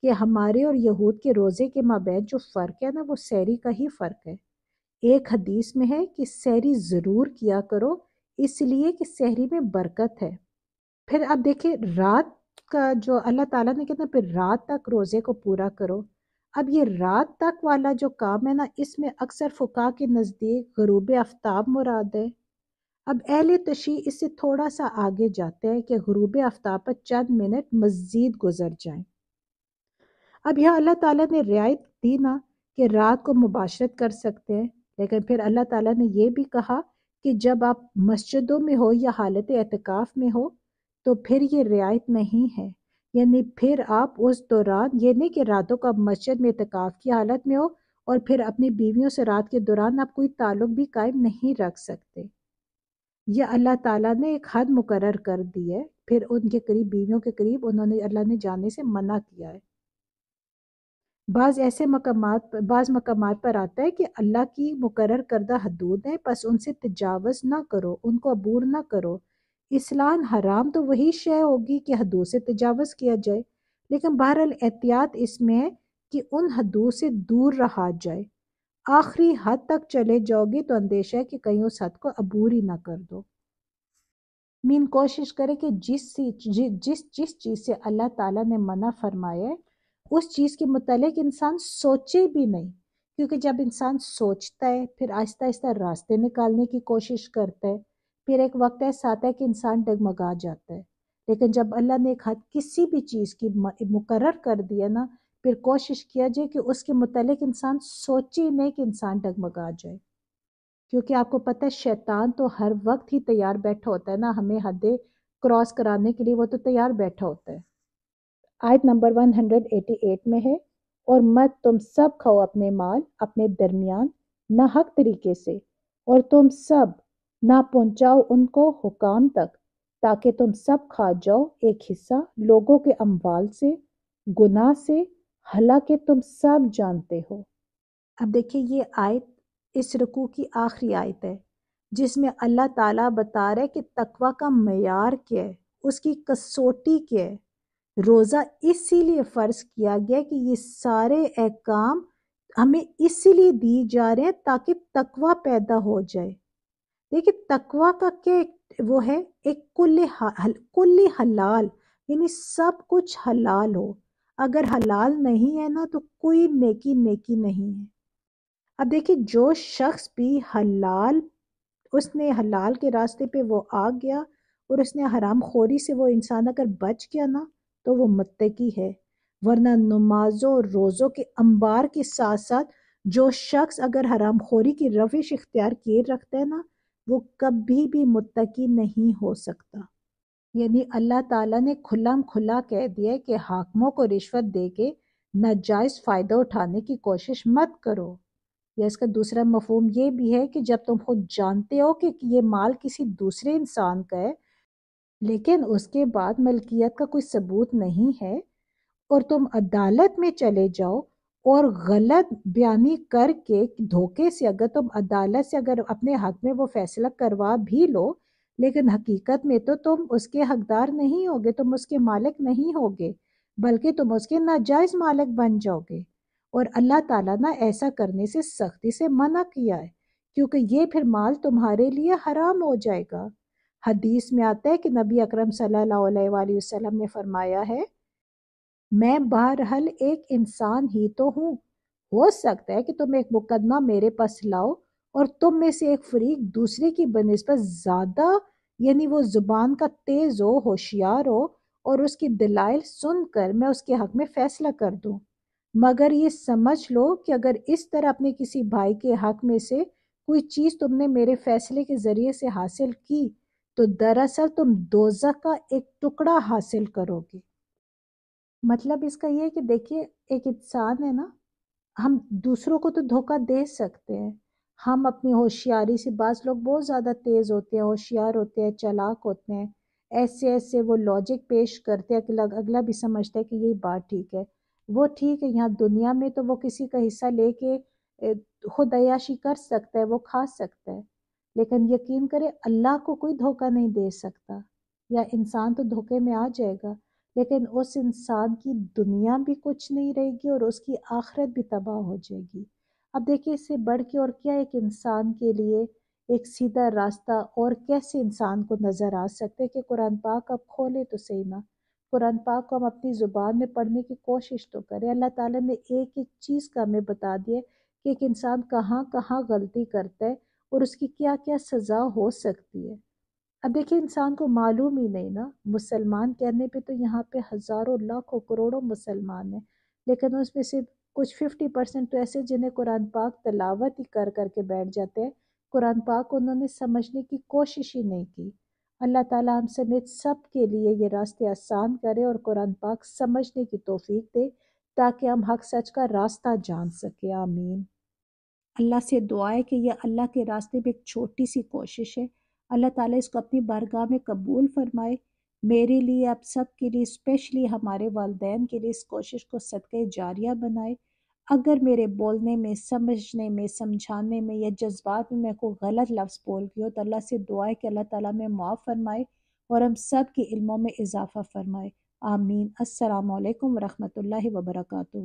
کہ ہمارے اور یہود کے روزے کے مابین جو فرق ہے نا وہ سحری کا ہی فرق ہے۔ ایک حدیث میں ہے کہ سحری ضرور کیا کرو اس لیے کہ سحری میں برکت ہے۔ پھر اب دیکھیں رات کا جو اللہ تعالیٰ نے کہنا پھر رات تک روزے کو پورا کرو، اب یہ رات تک والا جو کام ہے نا اس میں اکثر فقہا کے نزدیک غروب آفتاب مراد ہے۔ اب اہل تشیع اس سے تھوڑا سا آگے جاتے ہیں کہ غروب آفتاب پر چند منٹ مزید گزر جائیں۔ اب یہاں اللہ تعالیٰ نے رعایت دی نا کہ رات کو مباشرت کر سکتے ہیں، لیکن پھر اللہ تعالیٰ نے یہ بھی کہا کہ جب آپ مسجدوں میں ہو یا حالت اعتکاف میں ہو تو پھر یہ رعایت نہیں ہے، یعنی پھر آپ اس دوران یہ نہیں کہ راتوں کو آپ مسجد میں اعتکاف کی حالت میں ہو اور پھر اپنی بیویوں سے رات کے دوران آپ کوئی تعلق بھی قائم نہیں رکھ سکتے۔ یہ اللہ تعالیٰ نے ایک حد مقرر کر دی ہے، پھر ان کے قریب بیویوں کے قریب اللہ نے جانے سے منع کیا ہے۔ بعض مقامات پر آتا ہے کہ اللہ کی مقرر کردہ حدود ہیں، پس ان سے تجاوز نہ کرو، ان کو عبور نہ کرو۔ اصلاً حرام تو وہی شے ہوگی کہ حدود سے تجاوز کیا جائے، لیکن بہرحال احتیاط اس میں ہے کہ ان حدود سے دور رہا جائے۔ آخری حد تک چلے جاؤ گے تو اندیشہ ہے کہ کہیں اس حد کو عبور ہی نہ کر دو۔ کوشش کرے کہ جس چیز سے اللہ تعالیٰ نے منع فرمایا ہے اس چیز کے متعلق انسان سوچے بھی نہیں، کیونکہ جب انسان سوچتا ہے پھر آہستہ آہستہ راستے نکالنے کی کوشش کرتا ہے، پھر ایک وقت ایسا آتا ہے کہ انسان ڈگمگا جاتا ہے۔ لیکن جب اللہ نے ایک حد کسی بھی چیز کی مقرر کر دیا نا، پھر کوشش کیا جائے کہ اس کے متعلق انسان سوچے نہیں کہ انسان ڈگمگا جائے، کیونکہ آپ کو پتہ ہے شیطان تو ہر وقت ہی تیار بیٹھا ہوتا ہے نا، ہمیں حدیں کراس کرانے کے لیے وہ تو تیار بیٹھا ہوتا ہے۔ آیت نمبر 188 میں ہے، اور مت تم سب کھاؤ اپنے مال اپنے درمیان نہ حق طریقے سے، اور تم سب نہ پہنچاؤ ان کو حکام تک، تاکہ تم سب کھا جاؤ ایک حصہ لوگوں کے اموال سے گناہ سے، حالانکہ تم سب جانتے ہو۔ اب دیکھیں یہ آیت اس رکوع کی آخری آیت ہے جس میں اللہ تعالیٰ بتا رہا ہے کہ تقوی کا معیار کیا ہے، اس کی کسوٹی کیا ہے۔ روزہ اسی لیے فرض کیا گیا کہ یہ سارے احکام ہمیں اسی لیے دی جا رہے ہیں تاکہ تقوی پیدا ہو جائے۔ دیکھیں تقوی کا کیا وہ ہے، ایک کلی حلال، یعنی سب کچھ حلال ہو، اگر حلال نہیں ہے نا تو کوئی نیکی نہیں ہے۔ اب دیکھیں جو شخص بھی اس نے حلال کے راستے پہ وہ آ گیا اور اس نے حرام خوری سے وہ انسان اگر بچ گیا نا تو وہ متقی ہے، ورنہ نمازوں اور روزوں کے انبار کے ساتھ ساتھ جو شخص اگر حرام خوری کی روش اختیار کیے رکھتا ہے نا وہ کبھی بھی متقی نہیں ہو سکتا۔ یعنی اللہ تعالیٰ نے کھلم کھلا کہہ دیا ہے کہ حاکموں کو رشوت دے کے ناجائز فائدہ اٹھانے کی کوشش مت کرو۔ یا اس کا دوسرا مفہوم یہ بھی ہے کہ جب تم خود جانتے ہو کہ یہ مال کسی دوسرے انسان کا ہے لیکن اس کے بعد ملکیت کا کوئی ثبوت نہیں ہے اور تم عدالت میں چلے جاؤ اور غلط بیانی کر کے دھوکے سے اگر تم عدالت سے اگر اپنے حق میں وہ فیصلہ کروا بھی لو لیکن حقیقت میں تو تم اس کے حقدار نہیں ہوگے، تم اس کے مالک نہیں ہوگے بلکہ تم اس کے ناجائز مالک بن جاؤ گے۔ اور اللہ تعالیٰ نے ایسا کرنے سے سختی سے منع کیا ہے کیونکہ یہ پھر مال تمہارے لیے حرام ہو جائے گا۔ حدیث میں آتا ہے کہ نبی اکرم صلی اللہ علیہ وآلہ وسلم نے فرمایا ہے میں بہرحال ایک انسان ہی تو ہوں، ہو سکتا ہے کہ تم ایک مقدمہ میرے پاس لاؤ اور تم میں سے ایک فریق دوسرے کی بنسبت زیادہ یعنی وہ زبان کا تیز ہو، ہوشیار ہو اور اس کی دلائل سن کر میں اس کے حق میں فیصلہ کر دوں، مگر یہ سمجھ لو کہ اگر اس طرح اپنے کسی بھائی کے حق میں سے کوئی چیز تم نے میرے فیصلے کے ذریعے سے حاصل کی تو دراصل تم دوزخ کا ایک ٹکڑا حاصل کرو گے۔ مطلب اس کا یہ ہے کہ دیکھیے ایک انسان ہے نا، ہم دوسروں کو تو دھوکہ دے سکتے ہیں، ہم اپنی ہوشیاری سے بعض لوگ بہت زیادہ تیز ہوتے ہیں، ہوشیار ہوتے ہیں، چالاک ہوتے ہیں، ایسے ایسے وہ لاجک پیش کرتے ہیں کہ اگلا بھی سمجھتا ہے کہ یہ بات ٹھیک ہے، وہ ٹھیک ہے یہاں دنیا میں تو وہ کسی کا حصہ لے کے خود عیاشی کر سکتا ہے، وہ کھا سکتا ہے، لیکن یقین کرے اللہ کو کوئی دھوکہ نہیں دے سکتا، یا انسان تو دھوکے میں آ جائے گا لیکن اس انسان کی دنیا بھی کچھ نہیں رہے گی اور اس کی آخرت بھی تباہ ہو جائے گی۔ اب دیکھیے اس سے بڑھ کے اور کیا ایک انسان کے لیے ایک سیدھا راستہ اور کیسے انسان کو نظر آ سکتے کہ قرآن پاک اب کھولے تو صحیح نا، قرآن پاک کو ہم اپنی زبان میں پڑھنے کی کوشش تو کریں۔ اللہ تعالیٰ نے ایک ایک چیز کا ہمیں بتا دیا کہ ایک انسان کہاں کہاں غلطی کرتا ہے اور اس کی کیا کیا سزا ہو سکتی ہے۔ اب دیکھیں انسان کو معلوم ہی نہیں نا، مسلمان کہنے پہ تو یہاں پہ ہزاروں لاکھوں کروڑوں مسلمان ہیں لیکن اس میں سے کچھ 50% تو ایسے جنہیں قرآن پاک تلاوت ہی کر کر کے بیٹھ جاتے ہیں، قرآن پاک انہوں نے سمجھنے کی کوشش ہی نہیں کی۔ اللہ تعالیٰ ہم سمیت سب کے لیے یہ راستے آسان کرے اور قرآن پاک سمجھنے کی توفیق دے تاکہ ہم حق سچ کا راستہ جان سکیں۔ آمین۔ اللہ سے دعا ہے کہ یہ اللہ کے راستے میں ایک چھوٹی سی کوشش ہے، اللہ تعالیٰ اس کو اپنی بارگاہ میں قبول فرمائے، میرے لیے آپ سب کے لیے اسپیشلی ہمارے والدین کے لیے اس کوشش کو صدقہ جاریہ بنائے۔ اگر میرے بولنے میں، سمجھنے میں، سمجھانے میں یا جذبات میں کوئی غلط لفظ بول گئی ہو تو اللہ سے دعا ہے کہ اللہ تعالیٰ میں معاف فرمائے اور ہم سب کے علموں میں اضافہ فرمائے۔ آمین۔ السلام علیکم ورحمۃ اللہ وبرکاتہ۔